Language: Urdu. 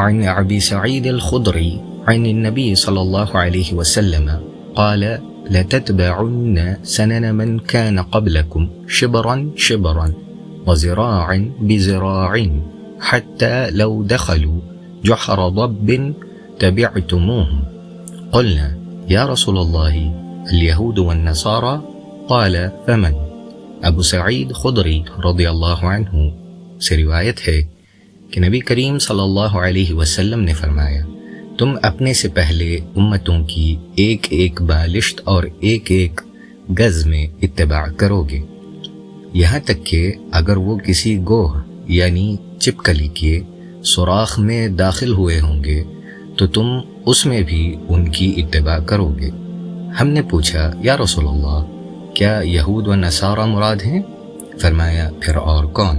عن ابی سعید الخدری عن النبی صلی اللہ علیہ وسلم قال لتتبعن سنن من كان قبلكم شبرا شبرا وذراعا بذراع حتى لو دخلوا جحر ضب تبعتموهم. قلنا یا رسول اللہ اليہود والنصارى قال فمن. ابو سعید خدری رضی اللہ عنہ سے روایت ہے کہ نبی کریم صلی اللہ علیہ وسلم نے فرمایا تم اپنے سے پہلے امتوں کی ایک ایک بالشت اور ایک ایک گز میں اتباع کرو گے، یہاں تک کہ اگر وہ کسی گوہ یعنی چپکلی کے سوراخ میں داخل ہوئے ہوں گے تو تم اس میں بھی ان کی اتباع کرو گے. ہم نے پوچھا یا رسول اللہ کیا یہود و نصارہ مراد ہیں؟ فرمایا پھر اور کون؟